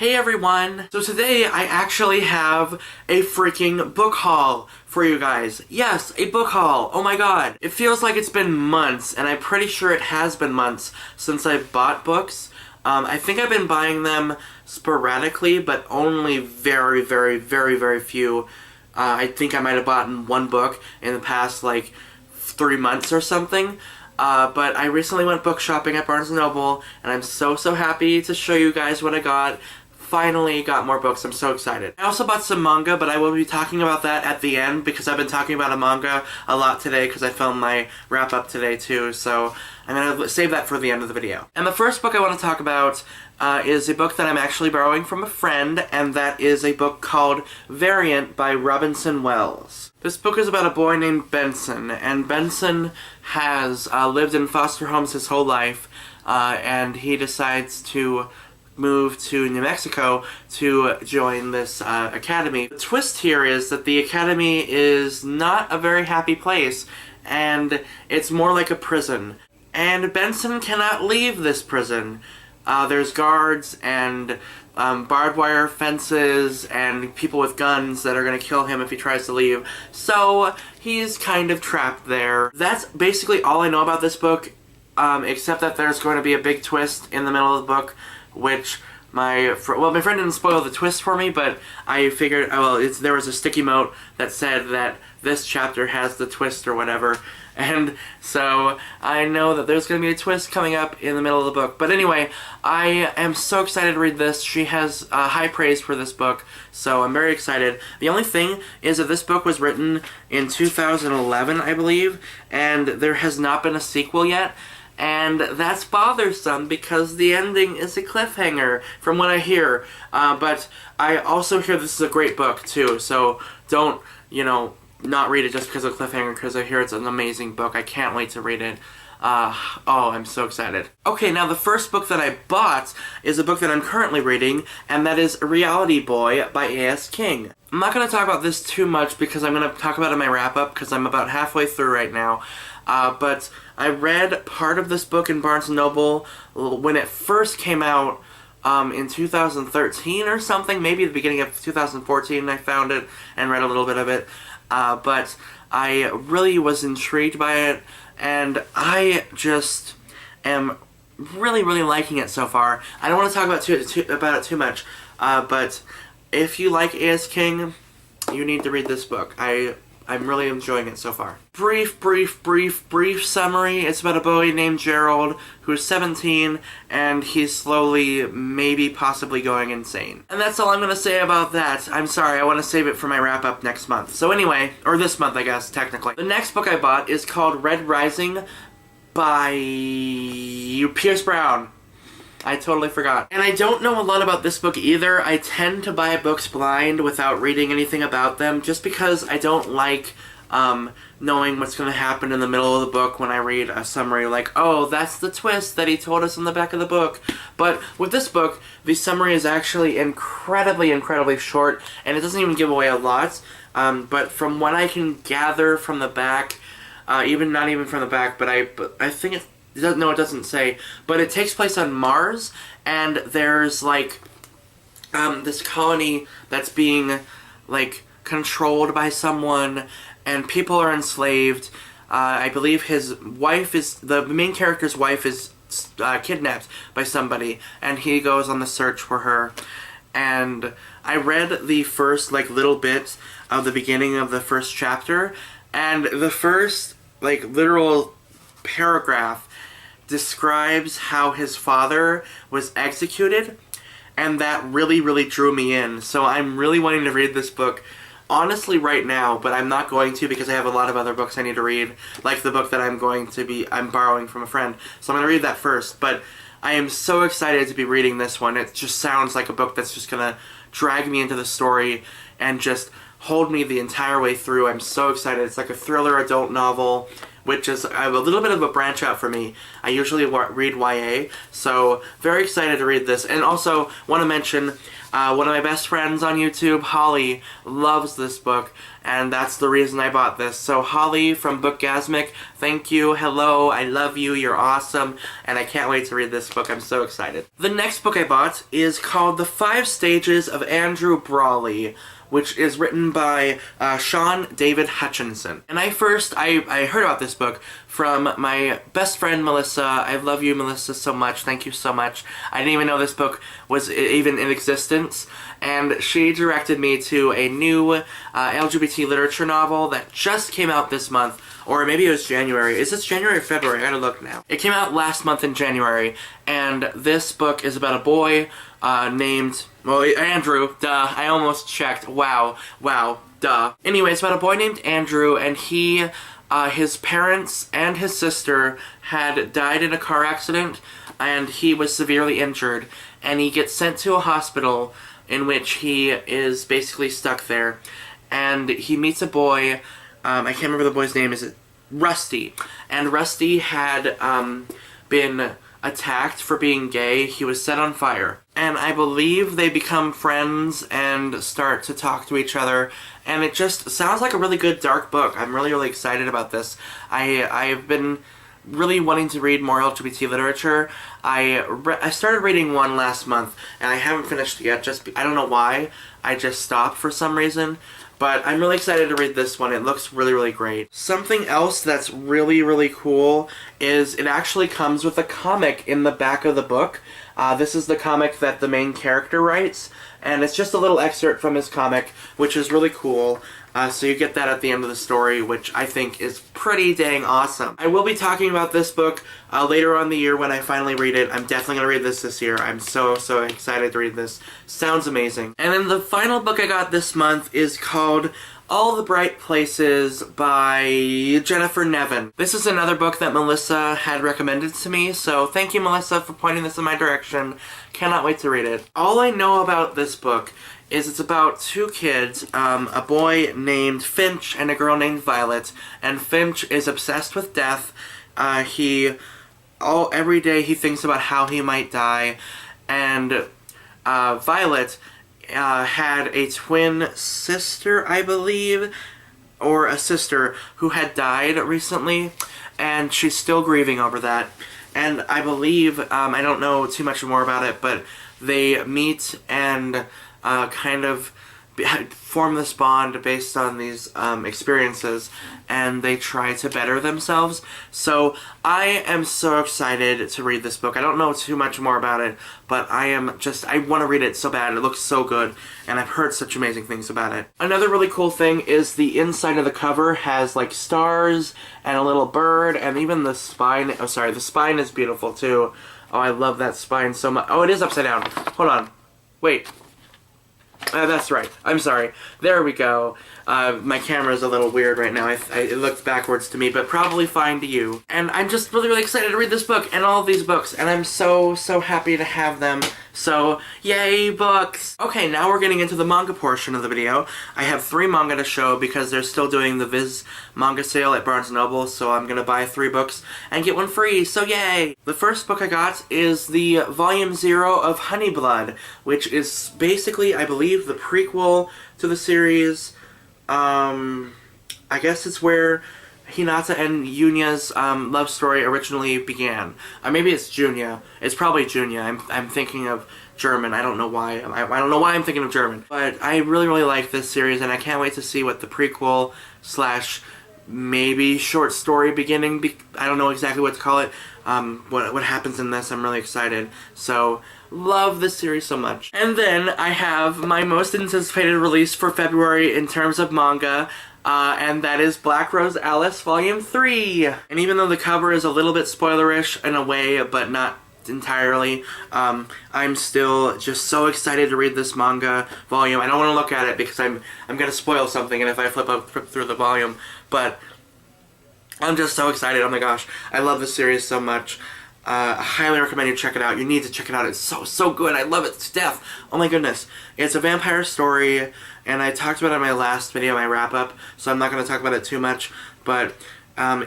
Hey everyone! So today I actually have a freaking book haul for you guys. Yes, a book haul! Oh my god! It feels like it's been months, and I'm pretty sure it has been months since I bought books. I think I've been buying them sporadically, but only very few. I think I might have bought one book in the past, like, 3 months or something. But I recently went book shopping at Barnes & Noble, and I'm so happy to show you guys what I got. Finally got more books. I'm so excited. I also bought some manga, but I will be talking about that at the end because I've been talking about a manga a lot today because I filmed my wrap-up today too, so I'm going to save that for the end of the video. And the first book I want to talk about is a book that I'm actually borrowing from a friend, and that is a book called Variant by Robinson Wells. This book is about a boy named Benson, and Benson has lived in foster homes his whole life, and he decides to move to New Mexico to join this academy. The twist here is that the academy is not a very happy place, and it's more like a prison. And Benson cannot leave this prison. There's guards and barbed wire fences and people with guns that are going to kill him if he tries to leave. So he's kind of trapped there. That's basically all I know about this book, except that there's going to be a big twist in the middle of the book, which my friend didn't spoil the twist for me, but I figured, there was a sticky note that said that this chapter has the twist or whatever, and so I know that there's going to be a twist coming up in the middle of the book. But anyway, I am so excited to read this. She has high praise for this book, so I'm very excited. The only thing is that this book was written in 2011, I believe, and there has not been a sequel yet. And that's bothersome because the ending is a cliffhanger, from what I hear. But I also hear this is a great book, too. So don't, not read it just because of cliffhanger, because I hear it's an amazing book. I can't wait to read it. I'm so excited. Okay, now the first book that I bought is a book that I'm currently reading, and that is Reality Boy by A.S. King. I'm not going to talk about this too much because I'm going to talk about it in my wrap-up, because I'm about halfway through right now. But I read part of this book in Barnes & Noble when it first came out in 2013 or something, maybe the beginning of 2014 I found it and read a little bit of it. But I really was intrigued by it, and I just am really liking it so far. I don't want to talk about it too much, but if you like A.S. King, you need to read this book. I'm really enjoying it so far. Brief summary. It's about a boy named Gerald who's 17 and he's slowly, possibly going insane. And that's all I'm going to say about that. I'm sorry, I want to save it for my wrap-up next month. So anyway, or this month I guess, technically. The next book I bought is called Red Rising by Pierce Brown. I totally forgot. And I don't know a lot about this book either. I tend to buy books blind without reading anything about them, just because I don't like knowing what's going to happen in the middle of the book when I read a summary like, oh, that's the twist that he told us in the back of the book. But with this book, the summary is actually incredibly short, and it doesn't even give away a lot. But from what I can gather from the back, not even from the back, but I think it doesn't say, but it takes place on Mars, and there's like this colony that's being like controlled by someone, and people are enslaved. I believe the main character's wife is kidnapped by somebody, and he goes on the search for her. And I read the first little bit of the beginning of the first chapter, and the first literal paragraph describes how his father was executed, and that really drew me in. So I'm really wanting to read this book, honestly, right now, but I'm not going to because I have a lot of other books I need to read, like the book that I'm borrowing from a friend. So I'm going to read that first, but I am so excited to be reading this one. It just sounds like a book that's just going to drag me into the story and just hold me the entire way through. I'm so excited. It's like a thriller adult novel which is a little bit of a branch out for me. I usually read YA, so very excited to read this. And also want to mention one of my best friends on YouTube, Holly, loves this book, and that's the reason I bought this. So Holly from Bookgasmic, thank you, hello, I love you, you're awesome, and I can't wait to read this book. I'm so excited. The next book I bought is called The 5 Stages of Andrew Brawley, which is written by Sean David Hutchinson. And I heard about this book from my best friend Melissa. I love you, Melissa, so much. Thank you so much. I didn't even know this book was even in existence. And she directed me to a new LGBT literature novel that just came out this month. Or maybe it was January. Is this January or February? I gotta look now. It came out last month in January. And this book is about a boy named, well, Andrew. Duh, I almost checked. Wow, duh. Anyway, it's about a boy named Andrew, and his parents and his sister had died in a car accident, and he was severely injured, and he gets sent to a hospital in which he is basically stuck there, and he meets a boy, I can't remember the boy's name, is it Rusty? And Rusty had been attacked for being gay. He was set on fire. And I believe they become friends and start to talk to each other. And it just sounds like a really good dark book. I'm really, really excited about this. I've been really wanting to read more LGBT literature. I started reading one last month, and I haven't finished it yet. I don't know why. I just stopped for some reason. But I'm really excited to read this one. It looks really, really great. Something else that's really, really cool is it actually comes with a comic in the back of the book. This is the comic that the main character writes, and it's just a little excerpt from his comic, which is really cool. So you get that at the end of the story, which I think is pretty dang awesome. I will be talking about this book later on in the year when I finally read it. I'm definitely going to read this year. I'm so excited to read this. Sounds amazing. And then the final book I got this month is called All the Bright Places by Jennifer Nevin. This is another book that Melissa had recommended to me, so thank you, Melissa, for pointing this in my direction. Cannot wait to read it. All I know about this book is it's about 2 kids, a boy named Finch and a girl named Violet, and Finch is obsessed with death. Every day he thinks about how he might die, and Violet had a twin sister, I believe, or a sister who had died recently, and she's still grieving over that. And I believe, I don't know too much more about it, but they meet and kind of form this bond based on these experiences, and they try to better themselves. So I am so excited to read this book. I don't know too much more about it, but I want to read it so bad. It looks so good, and I've heard such amazing things about it. Another really cool thing is the inside of the cover has like stars and a little bird, and even the spine. Oh, sorry, the spine is beautiful too. Oh, I love that spine so much. Oh, it is upside down. Hold on. Wait. That's right. I'm sorry. There we go. My camera's a little weird right now. It looked backwards to me, but probably fine to you. And I'm just really, really excited to read this book and all of these books, and I'm so happy to have them. So, yay, books! Okay, now we're getting into the manga portion of the video. I have 3 manga to show because they're still doing the Viz manga sale at Barnes & Noble, so I'm gonna buy 3 books and get one free, so yay! The first book I got is the Volume 0 of Honey Blood, which is basically, I believe, the prequel to the series. I guess it's where Hinata and Yunya's love story originally began. Maybe it's Junya. It's probably Junya. I'm thinking of German. I don't know why. I don't know why I'm thinking of German. But I really, really like this series, and I can't wait to see what the prequel / maybe short story beginning. I don't know exactly what to call it. What happens in this. I'm really excited. So, love this series so much. And then I have my most anticipated release for February in terms of manga, and that is Black Rose Alice Volume 3. And even though the cover is a little bit spoilerish in a way, but not entirely, I'm still just so excited to read this manga volume. I don't want to look at it because I'm gonna spoil something, and if I flip through the volume, but I'm just so excited. Oh my gosh, I love this series so much. I highly recommend you check it out. You need to check it out. It's so good. I love it to death. Oh my goodness. It's a vampire story, and I talked about it in my last video, my wrap-up, so I'm not going to talk about it too much, but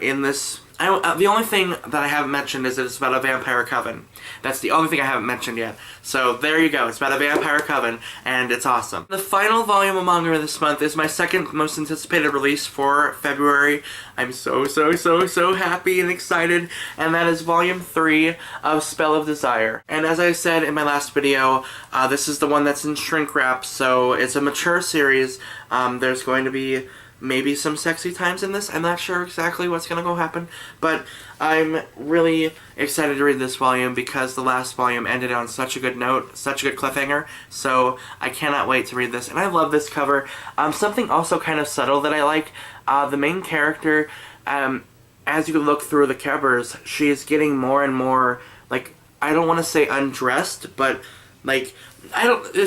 in this. The only thing that I haven't mentioned is that it's about a vampire coven. That's the only thing I haven't mentioned yet. So there you go. It's about a vampire coven, and it's awesome. The final volume of manga this month is my second most anticipated release for February. I'm so happy and excited, and that is volume 3 of Spell of Desire. And as I said in my last video, this is the one that's in shrink wrap, so it's a mature series. There's going to be maybe some sexy times in this. I'm not sure exactly what's gonna go happen, but I'm really excited to read this volume because the last volume ended on such a good note, such a good cliffhanger, so I cannot wait to read this. And I love this cover. Something also kind of subtle that I like, the main character, as you look through the covers, she is getting more and more, like, I don't want to say undressed, but like,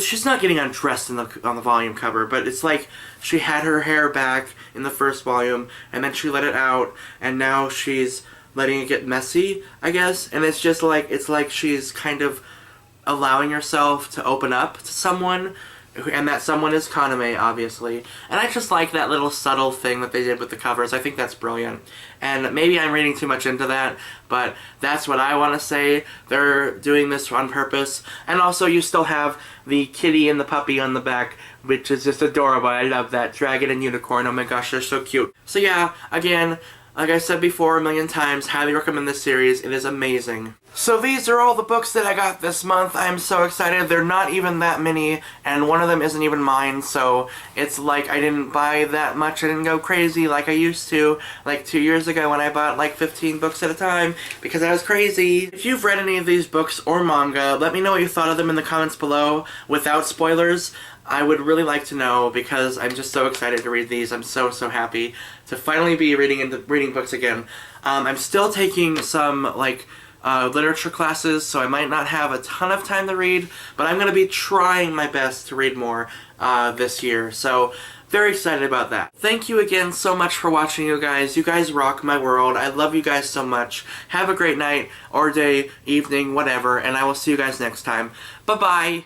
she's not getting undressed on the volume cover, but it's like she had her hair back in the first volume, and then she let it out, and now she's letting it get messy, I guess, and it's just like, it's like she's kind of allowing herself to open up to someone, and that someone is Kaname, obviously. And I just like that little subtle thing that they did with the covers. I think that's brilliant. And maybe I'm reading too much into that, but that's what I want to say. They're doing this on purpose. And also, you still have the kitty and the puppy on the back, which is just adorable. I love that. Dragon and unicorn. Oh my gosh, they're so cute. So yeah, again, like I said before a million times, highly recommend this series. It is amazing. So these are all the books that I got this month. I'm so excited. They're not even that many, and one of them isn't even mine, so it's like I didn't buy that much. I didn't go crazy like I used to, like 2 years ago when I bought like 15 books at a time, because I was crazy. If you've read any of these books or manga, let me know what you thought of them in the comments below, without spoilers. I would really like to know, because I'm just so excited to read these. I'm so happy to finally be reading books again. I'm still taking some, like, literature classes, so I might not have a ton of time to read, but I'm going to be trying my best to read more this year, so very excited about that. Thank you again so much for watching, you guys. You guys rock my world. I love you guys so much. Have a great night, or day, evening, whatever, and I will see you guys next time. Bye-bye!